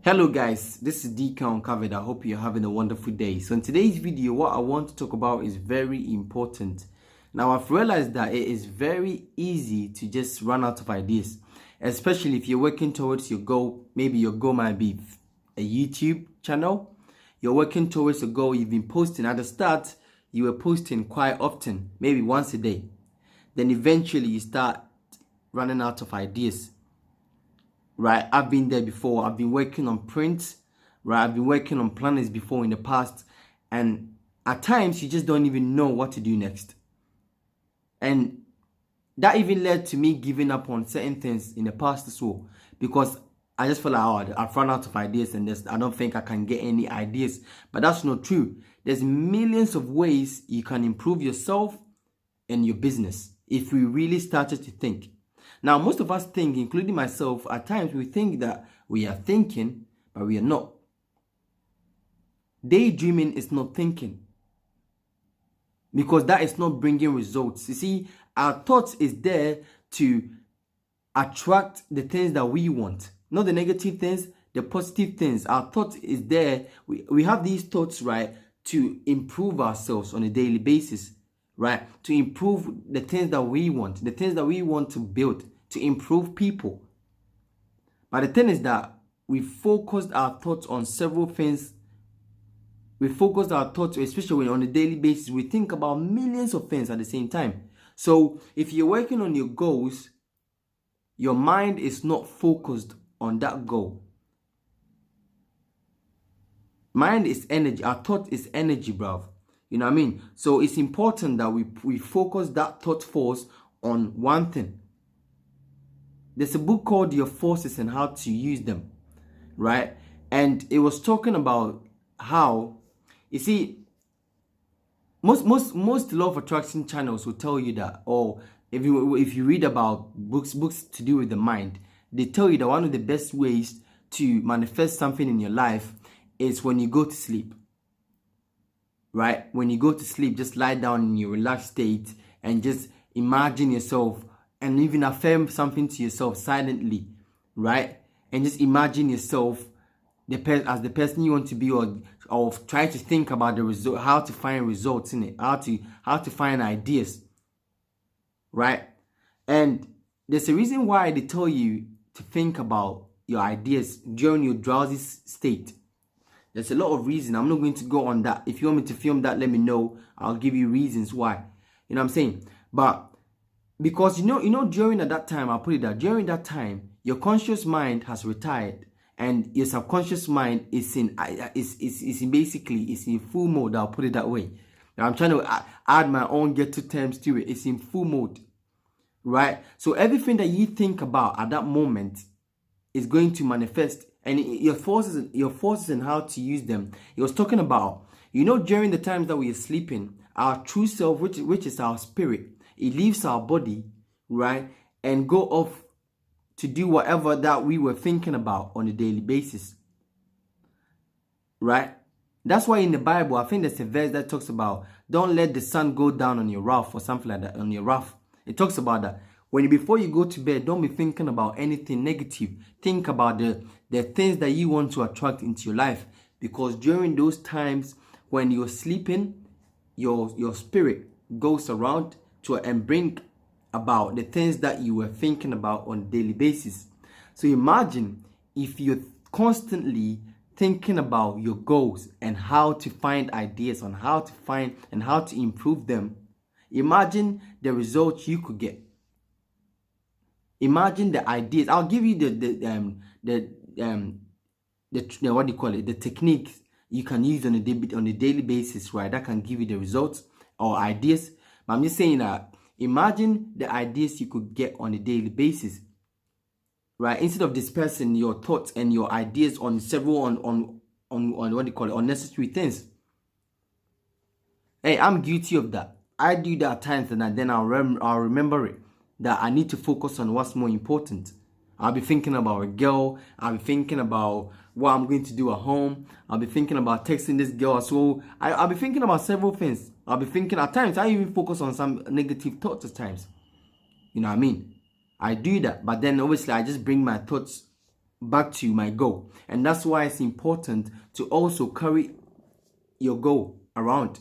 Hello guys, this is DK Uncovered. I hope you're having a wonderful day. So in today's video, what I want to talk about is very important. Now I've realized that it is very easy to just run out of ideas, especially if you're working towards your goal. Maybe your goal might be a YouTube channel. You're working towards a goal. You've been posting. At the start, you were posting quite often, maybe once a day. Then eventually you start running out of ideas. Right, I've been there before. I've been working on prints, right? I've been working on planners before in the past, and at times you just don't even know what to do next. And that even led to me giving up on certain things in the past as well, because I just felt like, oh, I've run out of ideas and I don't think I can get any ideas. But that's not true. There's millions of ways you can improve yourself and your business if we really started to think. Now, most of us think, including myself, at times we think that we are thinking, but we are not. Daydreaming is not thinking, because that is not bringing results. You see, our thoughts is there to attract the things that we want, not the negative things, the positive things. Our thought is there. We have these thoughts, right, to improve ourselves on a daily basis, right, to improve the things that we want, to build, to improve people. But the thing is that we focused our thoughts on several things. We focused our thoughts, especially on a daily basis. We think about millions of things at the same time. So if you're working on your goals, your mind is not focused on that goal. Mind is energy. Our thought is energy, bruv. You know what I mean? So it's important that we focus that thought force on one thing. There's a book called Your Forces and How to Use Them, right? And it was talking about how, you see, most law of attraction channels will tell you that, or if you read about books to do with the mind, they tell you that one of the best ways to manifest something in your life is when you go to sleep, right? When you go to sleep, just lie down in your relaxed state and just imagine yourself and even affirm something to yourself silently, right? And just imagine yourself as the person you want to be, or try to think about the result, how to find results in it, how to find ideas, right? And there's a reason why they tell you to think about your ideas during your drowsy state. There's a lot of reasons. I'm not going to go on that. If you want me to film that, let me know. I'll give you reasons why. You know what I'm saying? But because you know during that time, I'll put it that during that time, your conscious mind has retired and your subconscious mind is in full mode. I'll put it that way. Now I'm trying to add my own ghetto terms to it. It's in full mode, right? So everything that you think about at that moment is going to manifest, and your forces and how to use them. It was talking about, during the times that we are sleeping, our true self, which is our spirit, it leaves our body, right, and go off to do whatever that we were thinking about on a daily basis, right? That's why in the Bible, I think there's a verse that talks about, don't let the sun go down on your wrath, or something like that, on your wrath. It talks about that. Before you go to bed, don't be thinking about anything negative. Think about the things that you want to attract into your life. Because during those times when you're sleeping, your spirit goes around and bring about the things that you were thinking about on a daily basis. So imagine if you're constantly thinking about your goals and how to find ideas on how to find and how to improve them. Imagine the results you could get. Imagine the ideas. I'll give you the what do you call it? The techniques you can use on a daily basis, right? That can give you the results or ideas. But I'm just saying that imagine the ideas you could get on a daily basis, right? Instead of dispersing your thoughts and your ideas on several on what do you call it, unnecessary things. Hey, I'm guilty of that. I do that at times, and then I'll remember it, that I need to focus on what's more important. I'll be thinking about a girl. I'll be thinking about what I'm going to do at home. I'll be thinking about texting this girl as well. I'll be thinking about several things. I'll be thinking at times, I even focus on some negative thoughts at times. You know what I mean? I do that. But then obviously I just bring my thoughts back to my goal. And that's why it's important to also carry your goal around.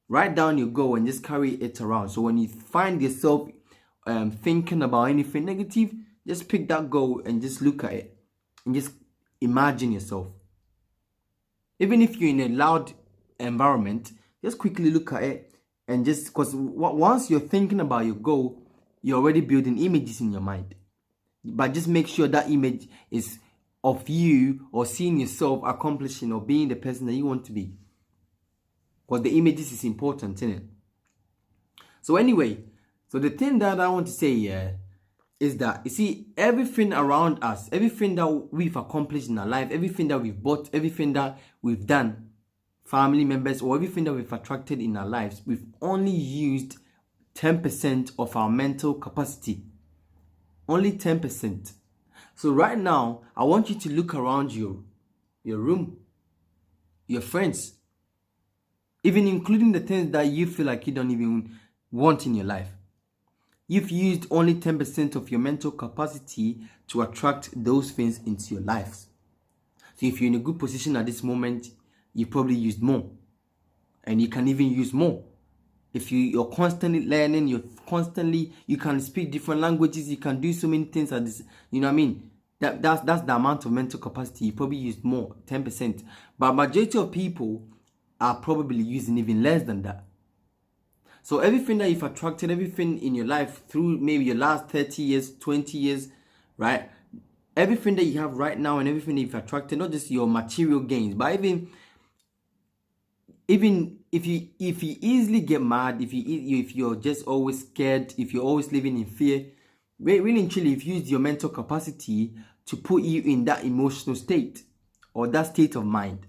Write down your goal and just carry it around. So when you find yourself thinking about anything negative, just pick that goal and just look at it and just imagine yourself. Even if you're in a loud environment, just quickly look at it, and just because once you're thinking about your goal, you're already building images in your mind. But just make sure that image is of you or seeing yourself accomplishing or being the person that you want to be. Because the images is important, isn't it? So anyway, so the thing that I want to say is that, you see, everything around us, everything that we've accomplished in our life, everything that we've bought, everything that we've done, family members, or everything that we've attracted in our lives, we've only used 10% of our mental capacity. Only 10%. So right now, I want you to look around your room, your friends, even including the things that you feel like you don't even want in your life. You've used only 10% of your mental capacity to attract those things into your lives. So if you're in a good position at this moment, you probably used more. And you can even use more. If you're constantly learning, you can speak different languages, you can do so many things at this, you know what I mean? That's the amount of mental capacity. You probably used more, 10%. But majority of people are probably using even less than that. So everything that you've attracted, everything in your life through maybe your last 30 years, 20 years, right? Everything that you have right now and everything that you've attracted, not just your material gains, but even if you easily get mad, if you're just always scared, if you're always living in fear, really and truly, you've used your mental capacity to put you in that emotional state or that state of mind,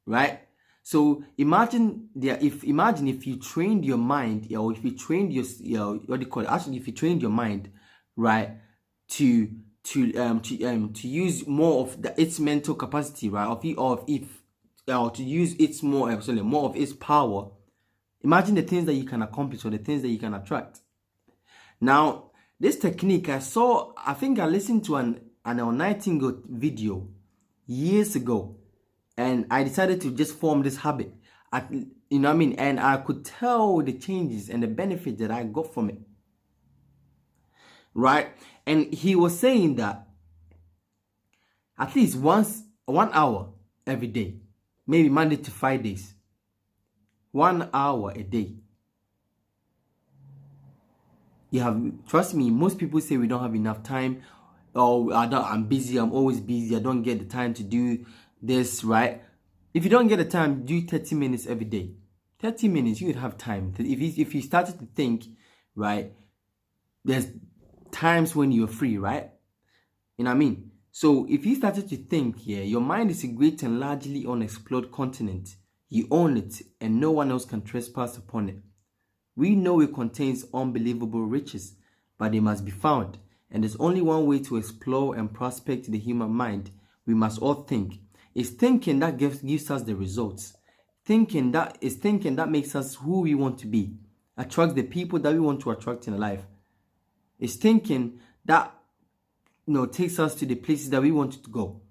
right? So imagine if you trained your mind, or if you trained if you trained your mind, right, to use more of its mental capacity, right, to use its more of its power. Imagine the things that you can accomplish or the things that you can attract. Now, this technique I think I listened to an Nightingale video years ago, and I decided to just form this habit. You know what I mean? And I could tell the changes and the benefits that I got from it. Right? And he was saying that at least 1 hour every day, maybe Monday to Fridays, 1 hour a day. Trust me, most people say we don't have enough time. Oh, I'm busy, I'm always busy, I don't get the time to do this, right? If you don't get the time, do 30 minutes every day. 30 minutes, you would have time. If you started to think, right, there's times when you're free, right? You know what I mean? So if you started to think, your mind is a great and largely unexplored continent. You own it, and no one else can trespass upon it. We know it contains unbelievable riches, but they must be found. And there's only one way to explore and prospect the human mind. We must all think. It's thinking that gives us the results. Thinking that makes us who we want to be. Attracts the people that we want to attract in life. It's thinking that takes us to the places that we want to go.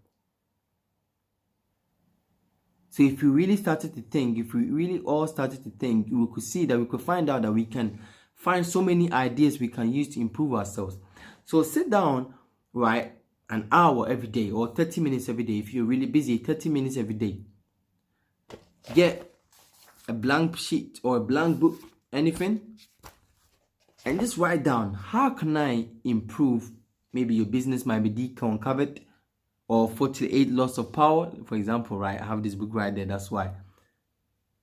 So if we really started to think, if we really all started to think, we could see that we could find out that we can find so many ideas we can use to improve ourselves. So sit down, right, an hour every day or 30 minutes every day. If you're really busy, 30 minutes every day. Get a blank sheet or a blank book, anything, and just write down, how can I improve? Maybe your business might be uncovered, or 48 laws of power, for example, right? I have this book right there, that's why.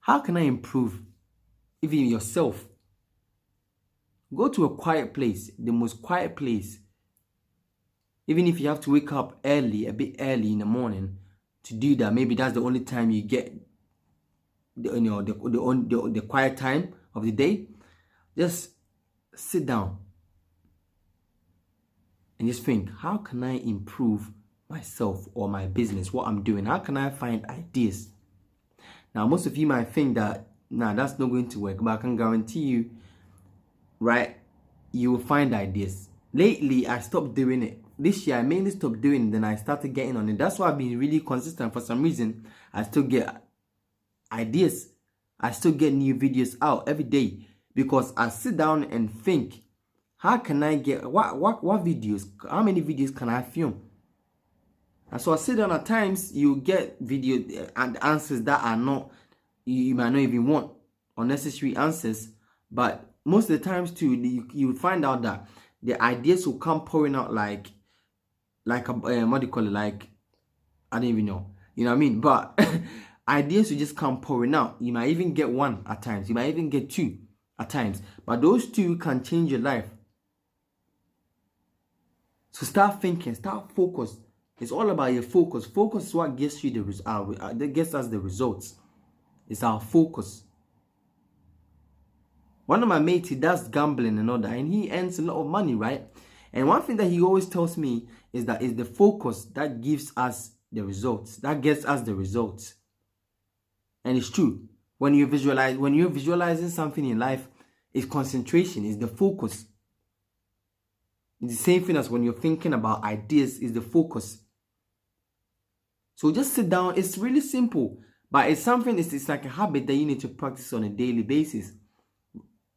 How can I improve even yourself? Go to a quiet place, the most quiet place. Even if you have to wake up early, a bit early in the morning to do that, maybe that's the only time you get the quiet time of the day. Just sit down and just think, how can I improve myself or my business, what I'm doing? How can I find ideas? Now, most of you might think that, that's not going to work, but I can guarantee you, right, you will find ideas. Lately, I stopped doing it. this year I mainly stopped doing it, then I started getting on it. That's why I've been really consistent. For some reason, I still get ideas. I still get new videos out every day because I sit down and think, how can I get what videos? How many videos can I film? And so I sit down. At times you get video and answers that are not, you might not even want, unnecessary answers. But most of the times too, you find out that the ideas will come pouring out like a what do you call it? Like, I don't even know. You know what I mean? But ideas will just come pouring out. You might even get one at times. You might even get two at times. But those two can change your life. So start thinking, start focus. It's all about your focus. Focus is what gets you that gets us the results. It's our focus. One of my mates, he does gambling and all that, and he earns a lot of money, right? And one thing that he always tells me is that it's the focus that gives us the results, that gets us the results. And it's true. When you're visualizing something in life, it's concentration, it's the focus. It's the same thing as when you're thinking about ideas, is the focus. So just sit down. It's really simple, but it's something, it's like a habit that you need to practice on a daily basis.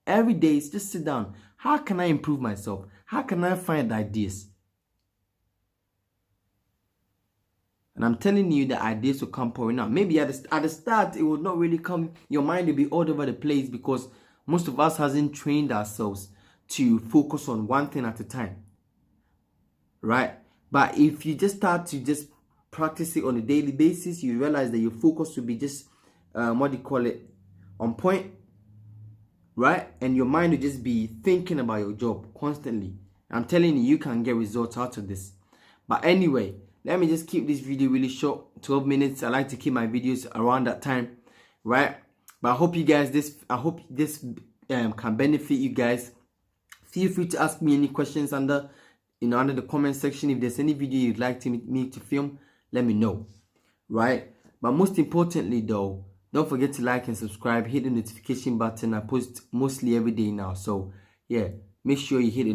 Every day, it's just sit down. How can I improve myself? How can I find ideas? And I'm telling you, the ideas will come pouring out. Maybe at the start, it will not really come. Your mind will be all over the place because most of us hasn't trained ourselves to focus on one thing at a time, right? But if you just start to just practice it on a daily basis, you realize that your focus will be just on point, right? And your mind will just be thinking about your job constantly. I'm telling you, you can get results out of this. But anyway, let me just keep this video really short, 12 minutes. I like to keep my videos around that time, right? But I hope this can benefit you guys. Feel free to ask me any questions under the comment section. If there's any video you'd like me to film, let me know, right? But most importantly though, don't forget to like and subscribe. Hit the notification button. I post mostly every day now, so yeah, make sure you hit the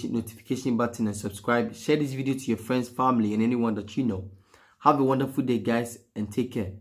notification button and subscribe. Share this video to your friends, family, and anyone that you know. Have a wonderful day, guys, and take care.